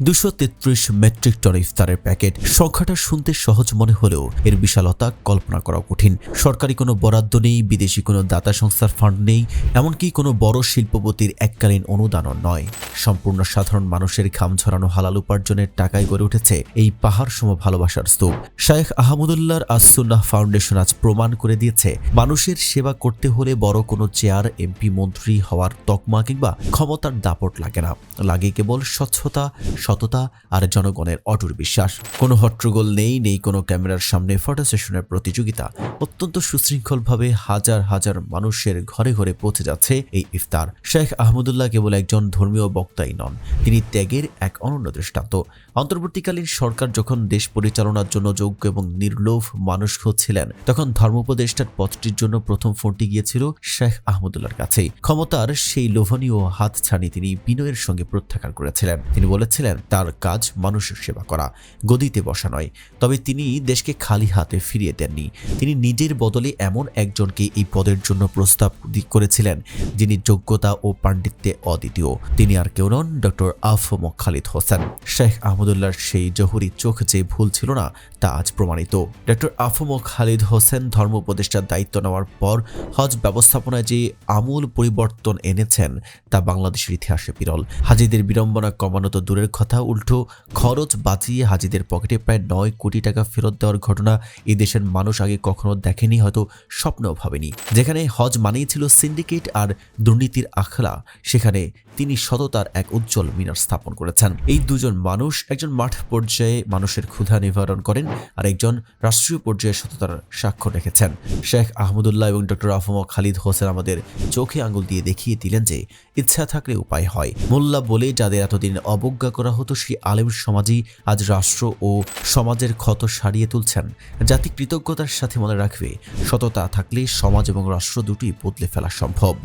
233 metric ton ইফতারের packet. সংখ্যাটা শুনতে সহজ মনে হলেও এর বিশালতা কল্পনা করা কঠিন। সরকারি কোনো বরাদ্দ নেই, বিদেশি কোনো দাতা সংস্থার ফান্ড নেই, এমনকি কোনো বড় শিল্পপতির এককালীন অনুদানও নয়। সম্পূর্ণ সাধারণ মানুষের ঘাম ঝরানো হালাল উপার্জনের টাকায় গড়ে উঠেছে এই পাহাড় সম ভালোবাসার স্তূপ। শায়েখ আহমদুল্লাহর আস-সুন্নাহ ফাউন্ডেশন আজ প্রমাণ করে দিয়েছে, মানুষের সেবা করতে হলে বড় কোনো চেয়ার, এমপি, মন্ত্রী হওয়ার তকমা কিংবা ক্ষমতার দাপট লাগে না। লাগে কেবল স্বচ্ছতা, সততা আর জনগণের অটুট বিশ্বাস। কোনো হট্টগোল নেই কোনো ক্যামেরার সামনে ফটো সেশনের প্রতিযোগিতা। অত্যন্ত সুশৃঙ্খলভাবে হাজার হাজার মানুষের ঘরে ঘরে পৌঁছে যাচ্ছে এই ইফতার। শায়েখ আহমদুল্লাহ কেবল একজন ধর্মীয় বক্তাই নন, তিনি ত্যাগের এক অনন্য দৃষ্টান্ত। অন্তর্বর্তীকালীন সরকার যখন দেশ পরিচালনার জন্য যোগ্য এবং নির্লোভ মানুষ খুঁজছিলেন, তখন ধর্মোপদেষ্টার পদটির জন্য প্রথম ফোনটি গিয়েছিল শায়েখ আহমদুল্লাহর কাছেই। ক্ষমতার সেই লোভনীয় হাতছানি তিনি বিনয়ের সঙ্গে প্রত্যাখ্যান করেছিলেন। তিনি বলেছিলেন তার কাজ মানুষের সেবা করা, গদিতে বসা নয়। তবে তিনি দেশকে খালি হাতে ফিরিয়ে দেননি। তিনি নিজের বদলে এমন একজনকে এই পদের জন্য প্রস্তাব করেছিলেন যিনি যোগ্যতা ও পাণ্ডিত্যে অদ্বিতীয়। তিনি আর কেউ নন, ডক্টর আফম খালিদ হোসেন। শায়েখ আহমদুল্লাহর সেই জহুরি চোখ যে ভুল ছিল না, তা আজ প্রমাণিত। ডক্টর আফম খালিদ হোসেন ধর্ম উপদেষ্টার দায়িত্ব নেওয়ার পর হজ ব্যবস্থাপনায় যে আমূল পরিবর্তন এনেছেন, তা বাংলাদেশের ইতিহাসে বিরল। হাজিদের বিড়ম্বনা কমানো তো দূরের কথা, উল্টো খরচ বাঁচিয়ে হাজিদের পকেটে প্রায় 9 কোটি টাকা ফেরত দেওয়ার ঘটনা এই দেশের মানুষ আগে কখনো দেখেনি, হয়তো স্বপ্নেও ভাবেনি। যেখানে হজ মানেই ছিল সিন্ডিকেট আর দুর্নীতির আখড়া, সেখানে তিনি সততার এক উজ্জ্বল মিনার স্থাপন করেছেন। এই দুজন মানুষ, একজন মাঠ পর্যায়ে মানুষের ক্ষুধা নিবারণ করেন আর একজন রাষ্ট্রীয় পর্যায়ে সততার স্বাক্ষর রেখেছেন। শায়েখ আহমদুল্লাহ এবং ডক্টর আফম খালিদ হোসেন আমাদের চোখে আঙুল দিয়ে দেখিয়ে দিলেন যে ইচ্ছা থাকলে উপায় হয়। মোল্লা বলে যাদের এতদিন অবজ্ঞা করা হতো, সেই আলেম সমাজই আজ রাষ্ট্র ও সমাজের ক্ষত সারিয়ে তুলছেন। জাতি কৃতজ্ঞতার সাথে মনে রাখবে, সততা থাকলে সমাজ এবং রাষ্ট্র দুটি বদলে ফেলা সম্ভব।